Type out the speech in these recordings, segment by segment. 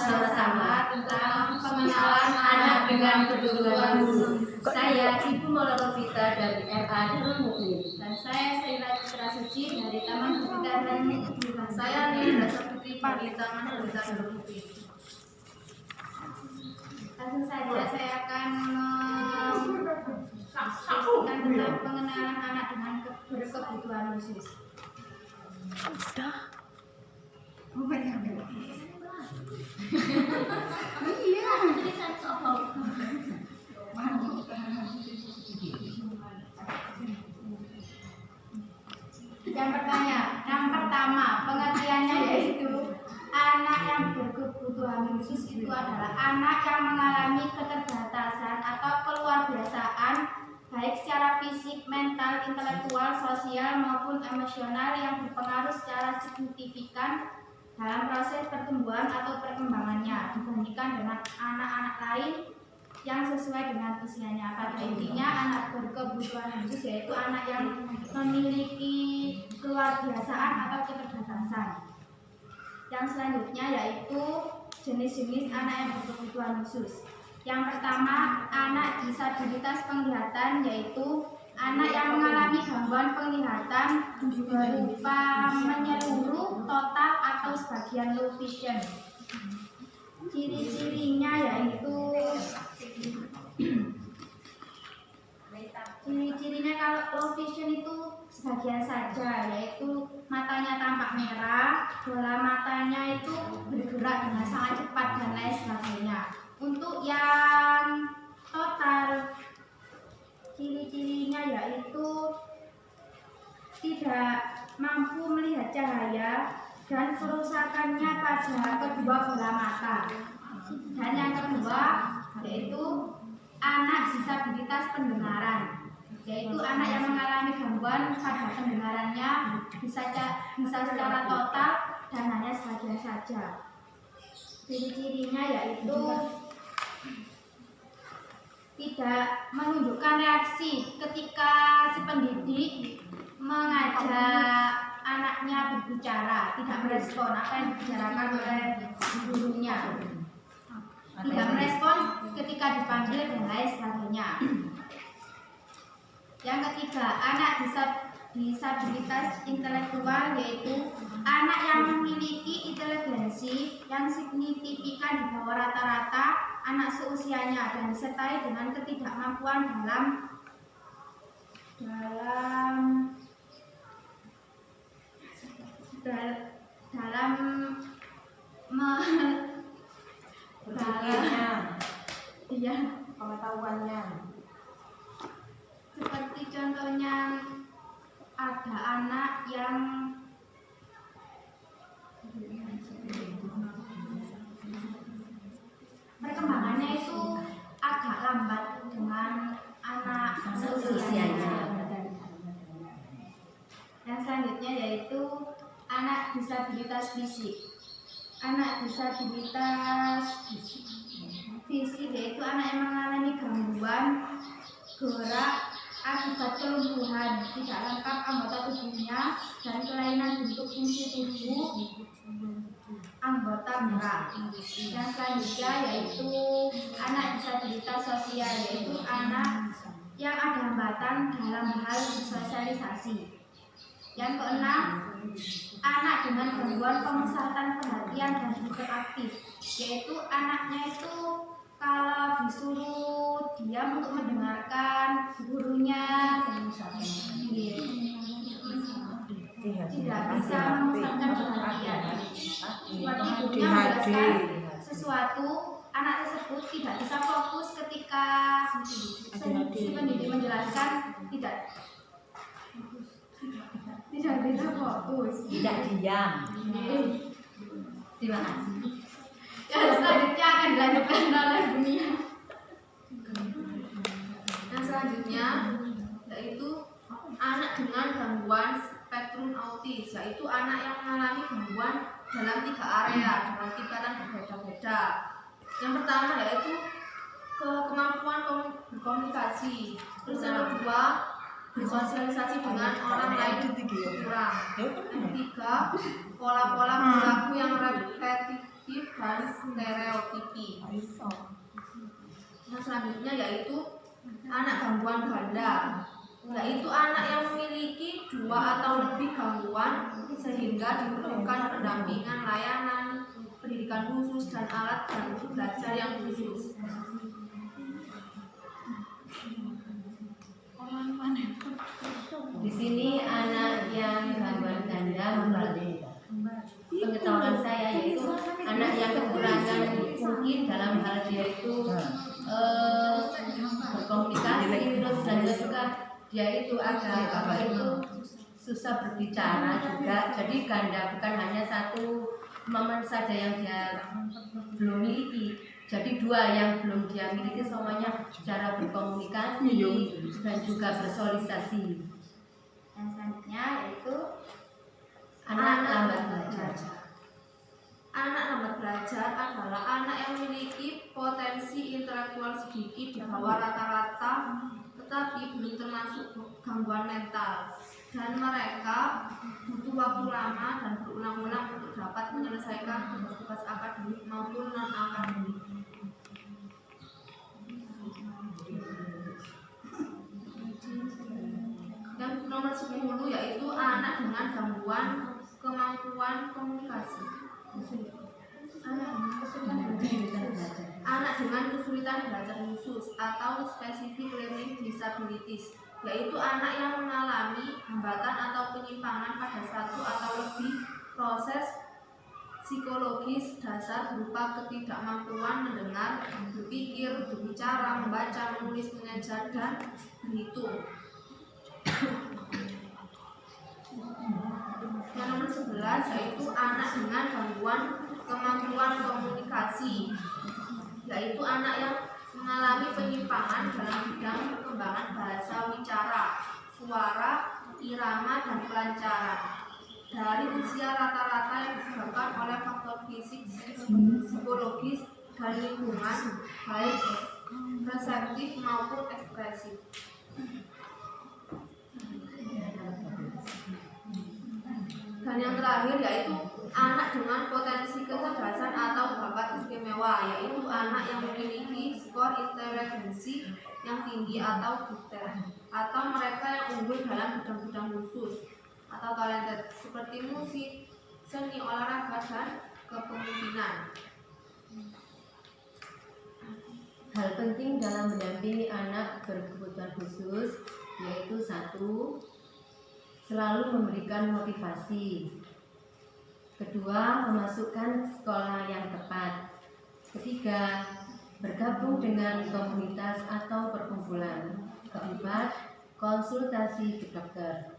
bersama tentang pengenalan anak dengan kebutuhan khusus. Saya Ibu Molorovita dari RA Darul Mukmin. Dan saya Saira Citra Suci dari Taman Pendidikan Darul Mukmin. Dan saya Nindra Saputri dari Taman Pendidikan Darul Mukmin. Langsung saja saya akan menjelaskan tentang pengenalan anak dengan berkebutuhan khusus. Yang pertama, pengertiannya yaitu anak yang berkebutuhan khusus itu adalah anak yang mengalami keterbatasan atau keluarbiasaan baik secara fisik, mental, intelektual, sosial maupun emosional yang berpengaruh secara signifikan dalam proses pertumbuhan atau perkembangannya dibandingkan dengan anak-anak lain yang sesuai dengan usianya. Pada intinya anak berkebutuhan khusus yaitu anak yang memiliki keluarbiasaan atau keterbatasan. Yang selanjutnya yaitu jenis-jenis anak yang berkebutuhan khusus. Yang pertama, anak disabilitas penglihatan yaitu anak yang mengalami gangguan penglihatan berupa menyeluruh, total atau sebagian low vision. Ciri-cirinya yaitu ciri-cirinya kalau low vision itu sebagian saja, yaitu matanya tampak merah, bola matanya itu bergerak dengan sangat cepat dan lain sebagainya. Untuk yang total, ciri-cirinya yaitu tidak mampu melihat cahaya dan kerusakannya pada kedua bola mata. Dan yang kedua yaitu anak disabilitas pendengaran, yaitu anak yang mengalami gangguan pada pendengarannya bisa secara total dan hanya sebagian saja. Ciri-cirinya yaitu tidak menunjukkan reaksi ketika si pendidik mengajak anaknya berbicara, tidak merespon apa yang dibicarakan oleh gurunya, tidak merespon ketika dipanggil dan lain sebagainya. Yang ketiga, anak disabilitas intelektual yaitu anak yang memiliki inteligensi yang signifikan di bawah rata-rata anak seusianya dan disertai dengan ketidakmampuan dalam pengetahuannya. Seperti contohnya ada anak yang perkembangannya itu agak lambat dengan anak seusianya. Yang selanjutnya yaitu anak disabilitas fisik. Anak disabilitas fisik yaitu anak yang mengalami gangguan gerak akibat kelumpuhan, tidak lengkap anggota tubuhnya dan kelainan bentuk fungsi tubuh anggota gerak. Yang selanjutnya yaitu anak disabilitas sosial, yaitu anak yang ada hambatan dalam hal sosialisasi. Yang keenam, anak dengan gangguan pemusatan perhatian dan hiperaktif, yaitu anaknya itu kalau disuruh diam untuk mendengarkan gurunya tidak bisa memusatkan perhatian. Seperti gurunya menjelaskan sesuatu, anak tersebut tidak bisa fokus ketika si pendidik menjelaskan, tidak bisa fokus, tidak diam. Terima kasih. Yang selanjutnya akan dilanjutkan oleh Bunia. Yang selanjutnya yaitu anak dengan gangguan spektrum autis, yaitu anak yang mengalami gangguan dalam 3 area dengan tingkatan berbeda-beda. Yang pertama yaitu kemampuan berkomunikasi, terus yang kedua bersosialisasi dengan orang lain kurang. Yang ketiga, pola-pola perilaku yang repetitif dan stereotipi. Yang selanjutnya yaitu anak gangguan ganda, yaitu anak yang memiliki 2 atau lebih gangguan sehingga diperlukan pendampingan, layanan, pendidikan khusus, dan alat bantu belajar yang khusus. Di sini anak yang gangguan ganda menurut pengetahuan saya yaitu anak yang kekurangan mungkin dalam hal dia itu berkomunikasi, terus dan juga dia itu agak apa itu susah berbicara juga. Jadi ganda bukan hanya satu kemampuan saja yang dia belum miliki. Jadi 2 yang belum dia miliki semuanya cara berkomunikasi dan juga bersosialisasi. Yang selanjutnya yaitu Anak lambat belajar. Anak lambat belajar adalah anak yang memiliki potensi intelektual sedikit di bawah rata-rata, tetapi belum termasuk gangguan mental, dan mereka butuh waktu lama dan berulang-ulang untuk dapat menyelesaikan tugas-tugas akademik maupun non-akademik. Yang nomor 10 yaitu anak dengan gangguan kemampuan komunikasi. Anak dengan kesulitan belajar khusus atau specific learning disabilities, yaitu anak yang mengalami hambatan atau penyimpangan pada 1 atau lebih proses psikologis dasar berupa ketidakmampuan mendengar, berpikir, berbicara, membaca, menulis, mengajar, dan berhitung. Yang nomor 11 yaitu anak dengan gangguan kemampuan komunikasi, yaitu anak yang mengalami penyimpangan dalam bidang perkembangan bahasa wicara, suara, irama, dan kelancaran dari usia rata-rata yang disebabkan oleh faktor fisik, psikologis, dan lingkungan, baik reseptif maupun ekspresif. Dan yang terakhir yaitu anak dengan potensi kecerdasan atau bakat istimewa, yaitu anak yang memiliki skor inteligensi yang tinggi atau gifted, atau mereka yang unggul dalam bidang-bidang khusus atau talented seperti musik, seni, olahraga, dan kepemimpinan. Hal penting dalam mendampingi anak berkebutuhan khusus yaitu 1. Selalu memberikan motivasi. 2. Memasukkan sekolah yang tepat. 3. Bergabung dengan komunitas atau perkumpulan. 4. Konsultasi ke dokter.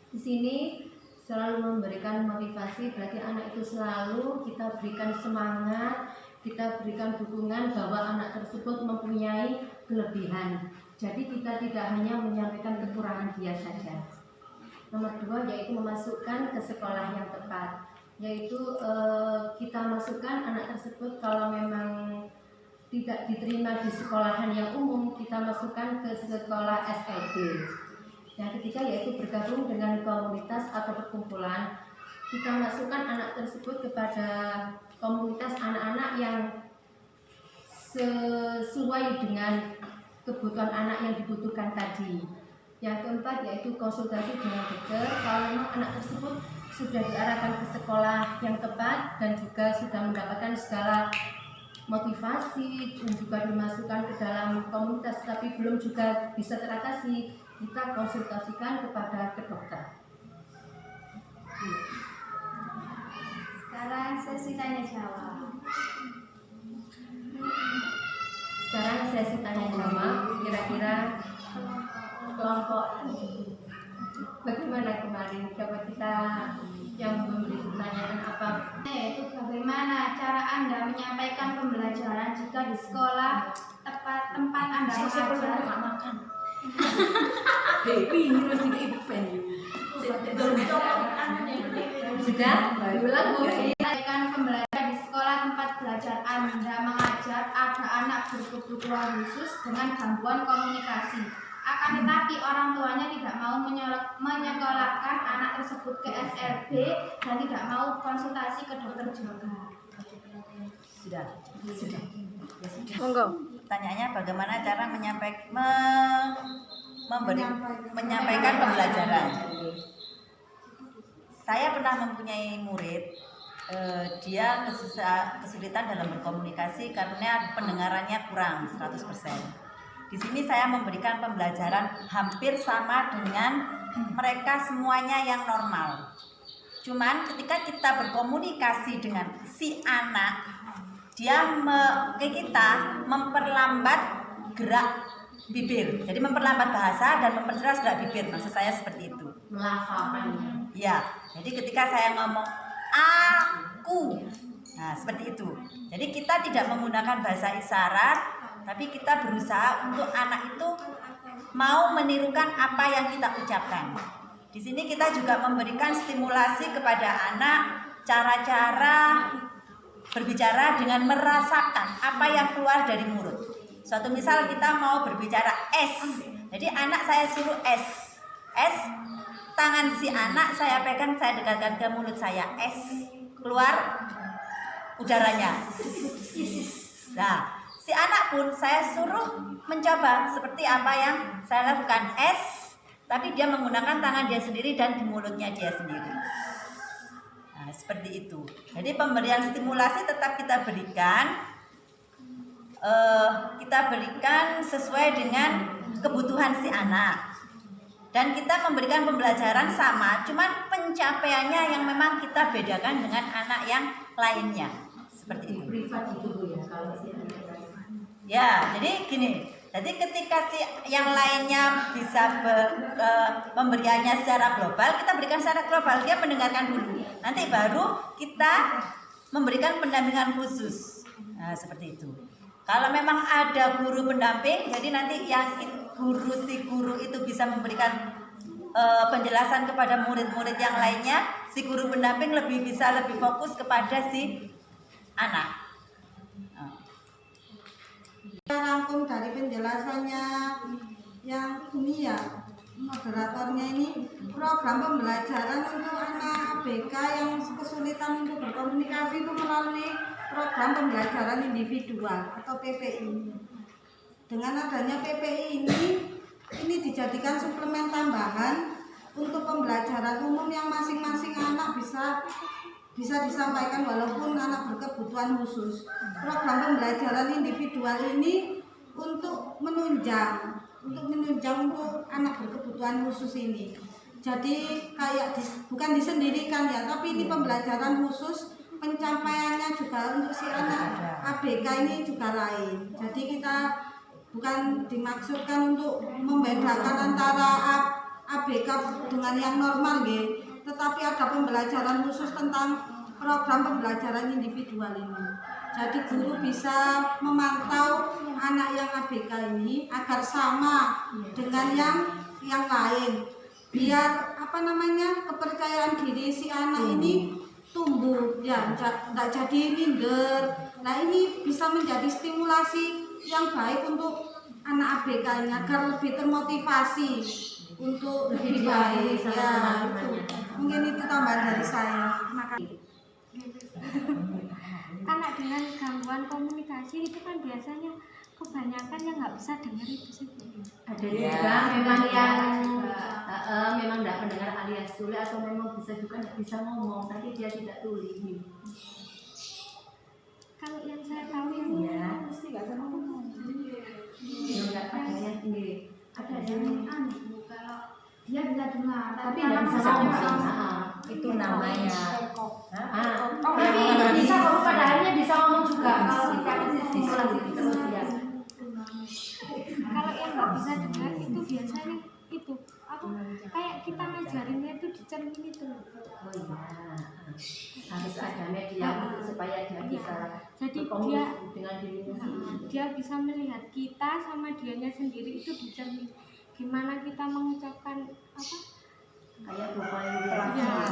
Di sini selalu memberikan motivasi, berarti anak itu selalu kita berikan semangat, kita berikan dukungan bahwa anak tersebut mempunyai kelebihan. Jadi kita tidak hanya menyampaikan kekurangan dia saja. Nomor 2 yaitu memasukkan ke sekolah yang tepat, yaitu kita masukkan anak tersebut kalau memang tidak diterima di sekolahan yang umum, kita masukkan ke sekolah SLB. Yang ketiga yaitu bergabung dengan komunitas atau perkumpulan, kita masukkan anak tersebut kepada komunitas anak-anak yang sesuai dengan kebutuhan anak yang dibutuhkan tadi. Yang keempat yaitu konsultasi dengan dokter kalau memang anak tersebut sudah diarahkan ke sekolah yang tepat dan juga sudah mendapatkan segala motivasi dan juga dimasukkan ke dalam komunitas tapi belum juga bisa teratasi, kita konsultasikan kepada ke dokter. Sekarang sesi tanya jawab. Sekarang sesi tanya jawab, kira-kira kelompok bagaimana kemarin, coba kita yang memberi pertanyaan apa? Yaitu bagaimana cara Anda menyampaikan pembelajaran jika di sekolah tempat Anda mengajar makan. Baby harus tidak ibu pen. Sudah? Diulang Bu. Menyampaikan pembelajaran di sekolah tempat belajar Anda mengajar ada anak berkebutuhan khusus dengan gangguan komunikasi. Akan tetapi orang tuanya tidak mau menyekolahkan anak tersebut ke SLB dan tidak mau konsultasi ke dokter juga. Sudah. Monggo. Pertanyaannya bagaimana cara menyampaikan pembelajaran. Saya pernah mempunyai murid, dia kesulitan dalam berkomunikasi karena pendengarannya kurang 100%. Di sini saya memberikan pembelajaran hampir sama dengan mereka semuanya yang normal. Cuman ketika kita berkomunikasi dengan si anak, dia kita memperlambat gerak bibir. Jadi memperlambat bahasa dan memperjelas gerak bibir. Maksud saya seperti itu. Melafalkan. Ya, jadi ketika saya ngomong aku, nah seperti itu. Jadi kita tidak menggunakan bahasa isyarat, tapi kita berusaha untuk anak itu mau menirukan apa yang kita ucapkan. Di sini kita juga memberikan stimulasi kepada anak cara-cara berbicara dengan merasakan apa yang keluar dari mulut. Suatu misal kita mau berbicara S, jadi anak saya suruh S, tangan si anak saya pegang, saya dekatkan ke mulut saya, S, keluar udaranya. Nah, si anak pun saya suruh mencoba seperti apa yang saya lakukan, S, tapi dia menggunakan tangan dia sendiri dan di mulutnya dia sendiri. Nah, seperti itu. Jadi pemberian stimulasi tetap kita berikan sesuai dengan kebutuhan si anak. Dan kita memberikan pembelajaran sama, cuman pencapaiannya yang memang kita bedakan dengan anak yang lainnya. Seperti itu. Privat itu Bu ya, kalau si anak. Ya, jadi gini. Jadi ketika si yang lainnya bisa pemberiannya secara global, kita berikan secara global, dia mendengarkan dulu. Nanti baru kita memberikan pendampingan khusus. Nah, seperti itu. Kalau memang ada guru pendamping, jadi nanti yang si guru itu bisa memberikan penjelasan kepada murid-murid yang lainnya, si guru pendamping bisa lebih fokus kepada si anak. Rangkum dari penjelasannya yang ini ya, moderatornya ini, program pembelajaran untuk anak ABK yang kesulitan untuk berkomunikasi itu melalui program pembelajaran individual atau PPI. Dengan adanya PPI ini dijadikan suplemen tambahan untuk pembelajaran umum yang masing-masing anak bisa disampaikan walaupun anak berkebutuhan khusus. Program pembelajaran individual ini untuk menunjang untuk anak berkebutuhan khusus ini. Jadi kayak bukan disendirikan ya, tapi ini pembelajaran khusus, pencapaiannya juga untuk si anak ABK ini juga lain. Jadi kita bukan dimaksudkan untuk membedakan antara ABK dengan yang normal nggih, tetapi ada pembelajaran khusus tentang program pembelajaran individual ini. Jadi guru bisa memantau anak yang ABK ini agar sama dengan yang lain, biar kepercayaan diri si anak ini tumbuh ya, nggak jadi minder. Nah, ini bisa menjadi stimulasi yang baik untuk anak ABK ini agar lebih termotivasi untuk lebih baik ya. Mungkin itu tambahan dari saya. Makasih. Anak dengan gangguan komunikasi itu kan biasanya kebanyakan yang nggak bisa dengar itu sih. Ada juga memang yang memang tidak mendengar alias tuli, atau memang bisa juga tidak bisa ngomong tapi dia tidak tuli. Kalau yang saya tahu ini Ya. mesti nggak bisa ngomong. Enggak ada yang tinggi. Ada yang kalau dia bisa dengar Tapi tidak bisa ngomong. Itu namanya. Tapi bisa ngomong, pada akhirnya bisa ngomong juga kalau kita stimulasi terus ya. Kalau yang nggak bisa dengar itu biasanya itu kayak kita ngajarinnya itu dicermin itu. Oh iya, harus ada media untuk supaya dia bisa Jadi berkomunikasi dengan dirinya sendiri. dia bisa melihat kita sama dianya sendiri itu dicermin. Gimana kita mengucapkan Kayak bapaknya dia, Ya.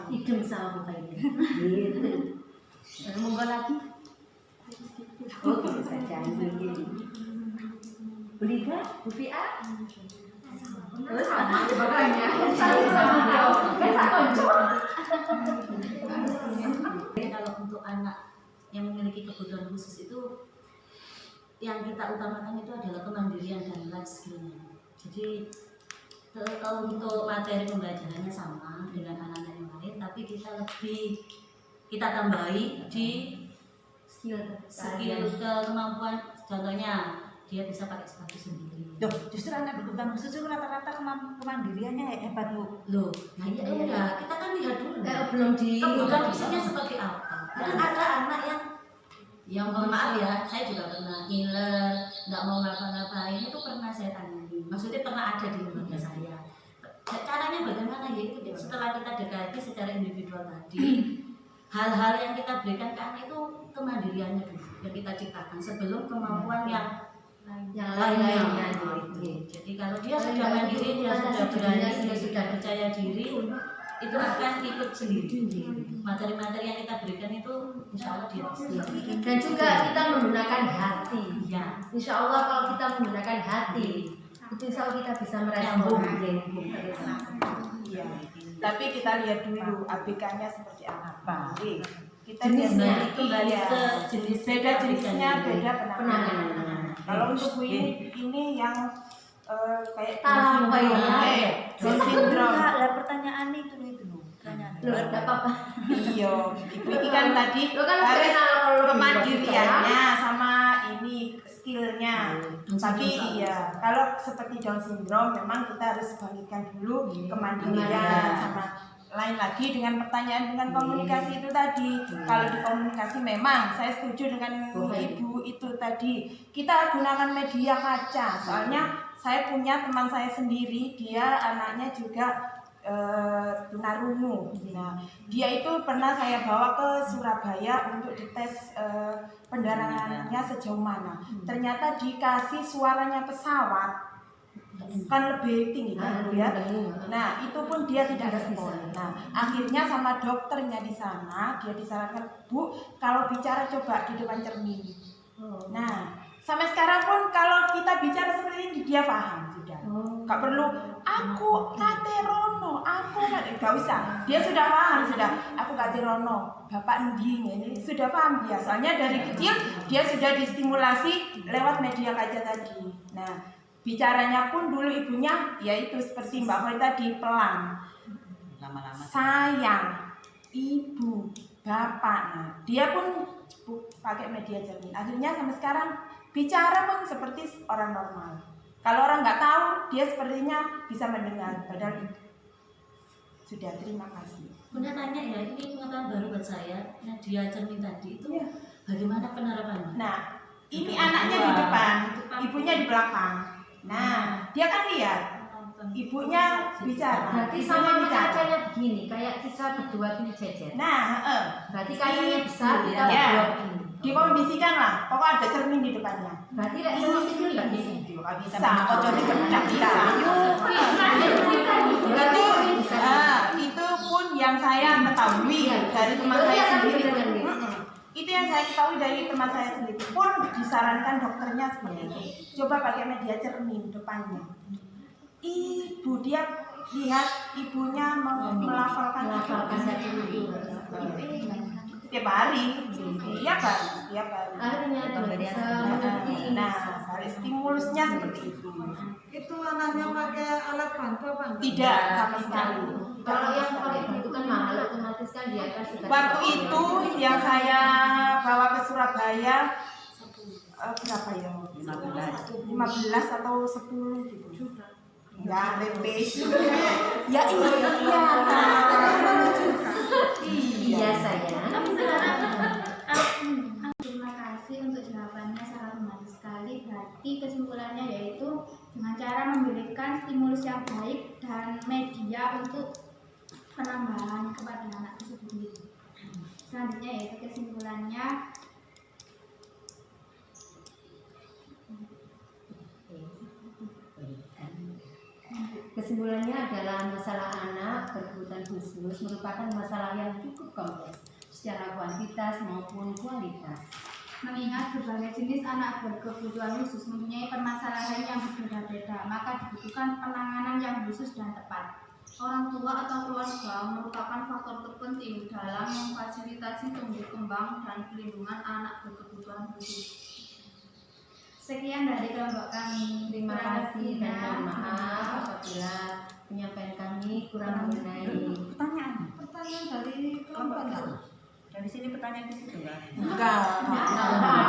hidung sama bapaknya. Gitu. Monggo lagi. Oh, bisa jadi. Beli kan, Bu Fia? Terus sama bapaknya. Kalau untuk anak yang memiliki kebutuhan khusus itu yang kita utamakan itu adalah kemandirian dan life skill-nya. Jadi untuk materi pembelajarannya sama dengan anak-anak yang lain, tapi kita tambahi di skill kemampuan. Contohnya dia bisa pakai sepatu sendiri. Loh, justru anak berkebutuhan khusus itu rata-rata kemandiriannya hebat Bu. Loh, nah iya, kita kan lihat dulu. Belum di Kebutuhan khususnya seperti apa? Kan ada anak yang mohon maaf ya, saya juga pernah ngiler, nggak mau ngapa-ngapain, itu pernah saya tangani. Maksudnya pernah ada di lembaga saya. Caranya bagaimana ya itu setelah kita dekati secara individual tadi, hal-hal yang kita berikan ke anak itu kemandiriannya dulu yang kita ciptakan sebelum kemampuan yang lainnya. Jadi kalau dia sudah mandiri, dia sudah berani, dia sudah percaya diri, itu akan ikut sendiri. Materi-materi yang kita berikan itu insya Allah dia pasti. Dan juga kita menggunakan hati. Ya. Insya Allah kalau kita menggunakan hati, itu insya Allah kita bisa merespon. Iya. Tapi kita lihat dulu ABK-nya seperti apa. Kita Jenisnya kembali iya, ke jenis beda jenisnya, beda penanganan. Penanganan. Kalau untuk Bu ini yang kayak Apa ya? Down syndrome. Lah pertanyaan itu pertanyaan. Loh, enggak apa-apa. Iya, Ibu ini kan tadi Lo kan harus kalau kemandiriannya sama ini skillnya. Tapi ya kalau seperti Down syndrome memang kita harus bangkitkan dulu kemandirian sama lain lagi dengan pertanyaan dengan komunikasi itu tadi. Kalau di komunikasi memang saya setuju dengan Ibu itu tadi. Kita gunakan media kaca. Soalnya saya punya teman saya sendiri, dia anaknya juga tunarungu. Nah, dia itu pernah saya bawa ke Surabaya untuk dites pendarangannya sejauh mana. Ternyata dikasih suaranya pesawat kan lebih tinggi kan Bu ya. Nah, itu pun dia tidak respon. Nah, akhirnya sama dokternya di sana dia disarankan, Bu, kalau bicara coba di depan cermin. Nah, sampai sekarang pun kalau kita bicara seperti ini dia paham sudah. Gak perlu aku kate Rono, aku gak usah. Dia sudah paham sudah. Aku kate Rono, Bapak Endi ini sudah paham dia. Soalnya dari kecil dia sudah distimulasi lewat media kaca tadi. Nah, bicaranya pun dulu ibunya yaitu seperti Mbak Hoi tadi pelan. Lama-lama Sayang, ibu, bapak. Nah, dia pun pakai media cermin. Akhirnya sampai sekarang bicara pun seperti orang normal. Kalau orang nggak tahu, dia sepertinya bisa mendengar. Padahal sudah, terima kasih. Bunda tanya ya, ini pengetahuan baru buat saya. Media cermin tadi itu Iya. bagaimana penerapannya? Nah, ini anaknya di depan, ibunya di belakang. Nah, dia kan lihat, ibunya bicara. Berarti sama kacanya begini, kayak kita berdua gini jejer. Nah, Berarti kacanya besar, kita Ya. berdua begini. dikondisikan lah, pokoknya ada cermin di depannya. Berarti tidak sama kecil nggak bisa. Bisa, kocok di pecah bisa. Berarti itu pun yang saya ketahui dari teman saya sendiri. Itu yang saya ketahui dari teman saya sendiri. Pun disarankan dokternya seperti itu. Coba pakai media cermin depannya. Ibu dia lihat ibunya melafalkan tiap hari. Iya kan? Tiap hari. Akhirnya dia bisa mengerti. Nah, stimulusnya seperti itu. Itu anaknya pakai alat bantu apa enggak? Tidak sama sekali. Kalau yang pakai itu kan mahal, otomatis kan dia kan sudah. Waktu itu yang saya bawa ke Surabaya berapa ya? 15 atau 10 gitu. Ya, lebih. Ya iya. Iya sayang. Terima kasih untuk jawabannya, sangat menarik sekali. Berarti kesimpulannya yaitu dengan cara memberikan stimulus yang baik dan media untuk penambahan kepada anak tersebut. Selanjutnya yaitu kesimpulannya Kesimpulannya adalah masalah anak berkebutuhan khusus merupakan masalah yang cukup kompleks secara kuantitas maupun kualitas. mengingat berbagai jenis anak berkebutuhan khusus mempunyai permasalahan yang berbeda-beda, maka dibutuhkan penanganan yang khusus dan tepat. Orang tua atau keluarga merupakan faktor terpenting dalam memfasilitasi tumbuh kembang dan perlindungan anak berkebutuhan khusus. Sekian dari kelompok kami. Terima kasih dan mohon maaf apabila penyampaian kami kurang mengenai. Pertanyaan dari kelompok enggak? Dari sini pertanyaan di situ kan? Enggak. Nah,